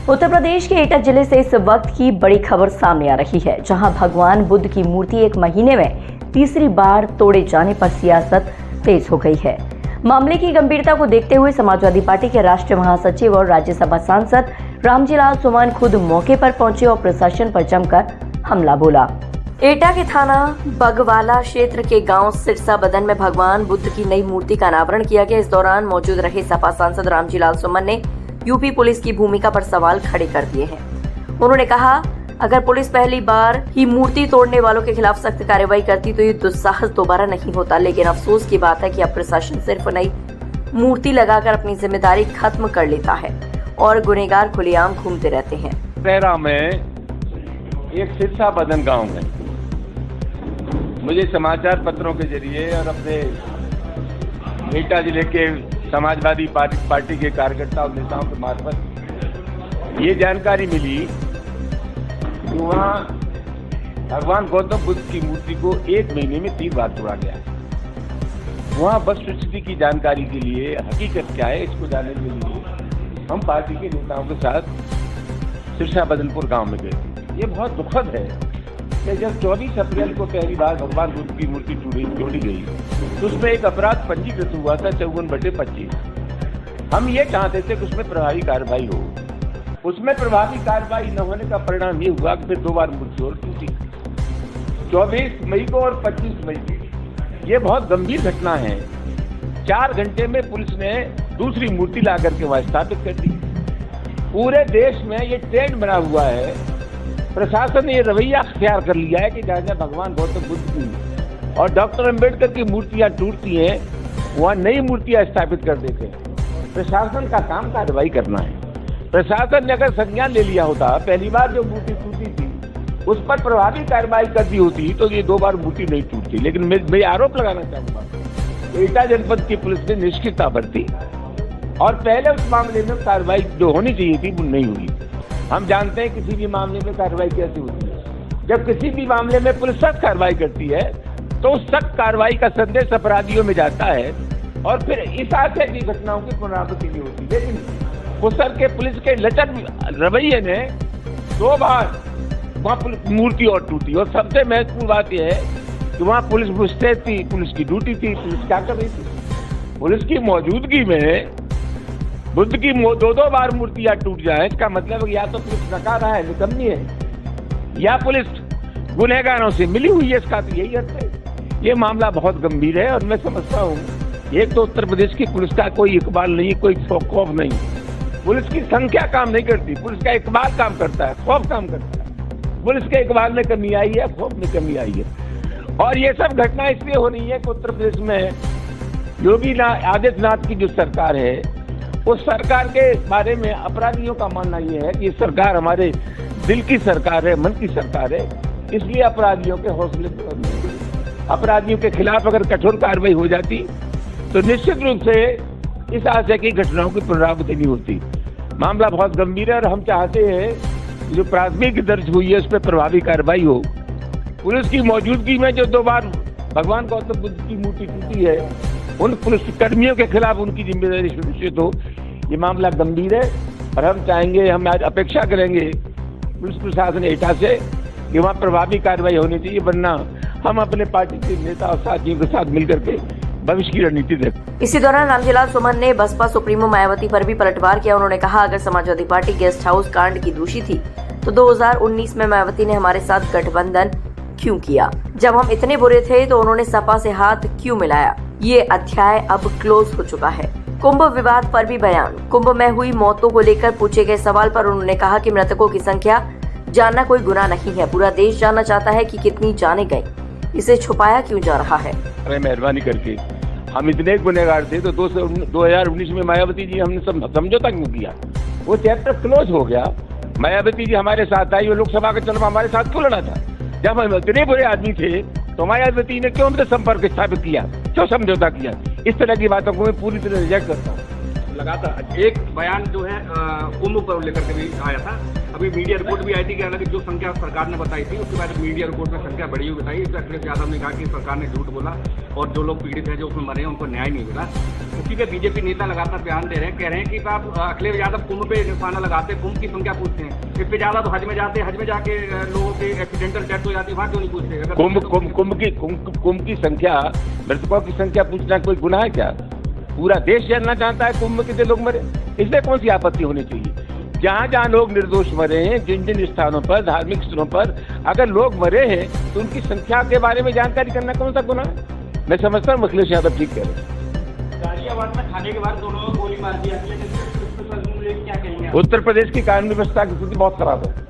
उत्तर प्रदेश के एटा जिले से इस वक्त की बड़ी खबर सामने आ रही है, जहां भगवान बुद्ध की मूर्ति एक महीने में तीसरी बार तोड़े जाने पर सियासत तेज हो गई है। मामले की गंभीरता को देखते हुए समाजवादी पार्टी के राष्ट्रीय महासचिव और राज्यसभा सांसद रामजीलाल सुमन खुद मौके पर पहुंचे और प्रशासन पर जमकर हमला बोला। एटा के थाना बगवाला क्षेत्र के गांव सिरसा बदन में भगवान बुद्ध की नई मूर्ति का अनावरण किया गया। इस दौरान मौजूद रहे सपा सांसद रामजीलाल सुमन ने यूपी पुलिस की भूमिका पर सवाल खड़े कर दिए हैं। उन्होंने कहा, अगर पुलिस पहली बार ही मूर्ति तोड़ने वालों के खिलाफ सख्त कार्रवाई करती तो ये दुस्साहस दोबारा नहीं होता। लेकिन अफसोस की बात है कि अब प्रशासन सिर्फ नई मूर्ति लगाकर अपनी जिम्मेदारी खत्म कर लेता है और गुनहगार खुलेआम घूमते रहते हैं। तेरा में एक सिरसा बदन गांव में मुझे समाचार पत्रों के जरिए और अपने एटा जिले के समाजवादी पार्टी के कार्यकर्ता और नेताओं के मार्फत ये जानकारी मिली कि वहाँ भगवान गौतम बुद्ध की मूर्ति को एक महीने में 3 बार तोड़ा गया। वहाँ वस्तुस्थिति की जानकारी के लिए, हकीकत क्या है इसको जानने के लिए हम पार्टी के नेताओं के साथ सिरसा बदनपुर गांव में गए। ये बहुत दुखद है कि जब 24 अप्रैल को पहली बार भगवान बुद्ध की मूर्ति तोड़ी गई तो उसमें एक अपराध पंजीकृत हुआ था 54/25। हम ये चाहते थे कि उसमें प्रभावी कार्रवाई हो। उसमें प्रभावी कार्रवाई न होने का परिणाम ये हुआ कि फिर 2 बार मूर्ति और टूटी, 24 मई को और 25 मई को। ये बहुत गंभीर घटना है। 4 घंटे में पुलिस ने दूसरी मूर्ति ला करके वहां स्थापित कर दी। पूरे देश में ये ट्रेंड बना हुआ है। प्रशासन ने ये रवैया अख्तियार कर लिया है कि जहाँ भगवान गौतम बुद्ध की और डॉक्टर अंबेडकर की मूर्तियां टूटती हैं वहाँ नई मूर्तियां स्थापित कर देते हैं। प्रशासन का काम कार्रवाई करना है। प्रशासन ने अगर संज्ञान ले लिया होता, पहली बार जो मूर्ति टूटी थी उस पर प्रभावी कार्रवाई कर दी होती तो ये 2 बार मूर्ति नहीं टूटती। लेकिन मैं आरोप लगाना चाहूंगा, एटा जनपद की पुलिस ने निष्क्रियता बरती और पहले उस मामले में कार्रवाई जो होनी चाहिए थी वो नहीं हुई। हम जानते हैं किसी भी मामले में कार्रवाई कैसे होती है। जब किसी भी मामले में पुलिस सख्त कार्रवाई करती है तो उस सख्त कार्रवाई का संदेश अपराधियों में जाता है और फिर इस आशय की घटनाओं की पुनरावृत्ति नहीं होती। लेकिन कुशल के पुलिस के लचर रवैये ने 2 बार वहाँ मूर्ति और टूटी। और सबसे महत्वपूर्ण बात यह है कि वहाँ पुलिस मुस्तैद थी, पुलिस की ड्यूटी थी। पुलिस क्या कर रही थी? पुलिस की मौजूदगी में बुद्ध की 2 बार मूर्तियां टूट जाए, इसका मतलब या तो पुलिस नकार रहा है, निकम्मी है, या पुलिस गुनहगारों से मिली हुई है। इसका तो यही अर्थ है। ये मामला बहुत गंभीर है और मैं समझता हूँ एक तो उत्तर प्रदेश की पुलिस का कोई इकबाल नहीं, कोई खौफ नहीं। पुलिस की संख्या काम नहीं करती, पुलिस का इकबाल काम करता है, खौफ काम करता है। पुलिस के इकबाल में कमी आई है, खौफ में कमी आई है। और ये सब घटना इसलिए हो रही है कि उत्तर प्रदेश में योगी आदित्यनाथ की जो सरकार है उस सरकार के बारे में अपराधियों का मानना यह है कि सरकार हमारे दिल की सरकार है, मन की सरकार है, इसलिए अपराधियों के हौसले, अपराधियों के खिलाफ अगर कठोर कार्रवाई हो जाती तो निश्चित रूप से इस आशय की घटनाओं की पुनरावृत्ति नहीं होती। मामला बहुत गंभीर है और हम चाहते हैं जो प्राथमिक दर्ज हुई है उस पर प्रभावी कार्रवाई हो। पुलिस की मौजूदगी में जो 2 बार भगवान गौतम बुद्ध की मूर्ति टूटी है उन पुलिस कर्मियों के खिलाफ उनकी जिम्मेदारी सुनिश्चित हो। ये मामला गंभीर है और हम चाहेंगे, हम आज अपेक्षा करेंगे पुलिस प्रशासन एटा से कि वहाँ प्रभावी कार्रवाई होनी चाहिए, वरना हम अपने पार्टी के नेता और साथियों के साथ मिलकर के भविष्य की रणनीति दें। इसी दौरान रामजीलाल सुमन ने बसपा सुप्रीमो मायावती पर भी पलटवार किया। उन्होंने कहा, अगर समाजवादी पार्टी गेस्ट हाउस कांड की दोषी थी तो 2019 में मायावती ने हमारे साथ गठबंधन क्यों किया? जब हम इतने बुरे थे तो उन्होंने सपा से हाथ क्यों मिलाया? ये अध्याय अब क्लोज हो चुका है। कुंभ विवाद पर भी बयान। कुंभ में हुई मौतों को लेकर पूछे गए सवाल पर उन्होंने कहा कि मृतकों की संख्या जानना कोई गुनाह नहीं है। पूरा देश जानना चाहता है कि कितनी जाने गई, इसे छुपाया क्यों जा रहा है? अरे मेहरबानी करके, हम इतने गुनहगार थे तो 2019 में मायावती जी हमने समझौता क्यों किया? वो चैप्टर क्लोज हो गया। मायावती जी हमारे साथ आई, वो लोकसभा का चुनाव हमारे साथ क्यों लड़ा था? जब हम इतने बुरे आदमी थे तो मायावती ने क्यों हमसे संपर्क स्थापित किया, क्यों समझौता किया? इस तरह की बातों को मैं पूरी तरह रिजेक्ट करता हूँ। लगातार एक बयान जो है कुंभ पर लेकर के भी आया था। अभी मीडिया रिपोर्ट भी आई थी कि हालांकि जो संख्या सरकार ने बताई थी उसके बाद मीडिया रिपोर्ट में संख्या बढ़ी हुई बताई। अखिलेश यादव ने कहा कि सरकार ने झूठ बोला और जो लोग पीड़ित हैं जो उसमें मरे हैं उनको न्याय नहीं मिला। उसी पे बीजेपी नेता लगातार बयान दे रहे हैं, कह रहे हैं कि आप अखिलेश यादव कुंभ पे निशाना लगाते, कुंभ की संख्या पूछते हैं, इससे ज्यादा तो हज में जाते, हज में जाके लोगों की एक्सीडेंटल डेथ हो जाती है, वहाँ क्यों नहीं पूछते? कुंभ की संख्या, मृतकों की संख्या पूछना कोई गुनाह है क्या? पूरा देश जानना चाहता है कुंभ में कितने लोग मरे, इसमें कौन सी आपत्ति होनी चाहिए? जहाँ जहाँ लोग निर्दोष मरे हैं, जिन जिन स्थानों पर, धार्मिक स्थलों पर अगर लोग मरे हैं तो उनकी संख्या के बारे में जानकारी करना कौन सा गुनाह है? मैं समझता हूँ अखिलेश यादव ठीक कह रहे हैं। गाजियाबाद में खाने के बाद दोनों गोली मार दी। क्या कहेंगे? उत्तर प्रदेश की कानून व्यवस्था की स्थिति बहुत खराब है।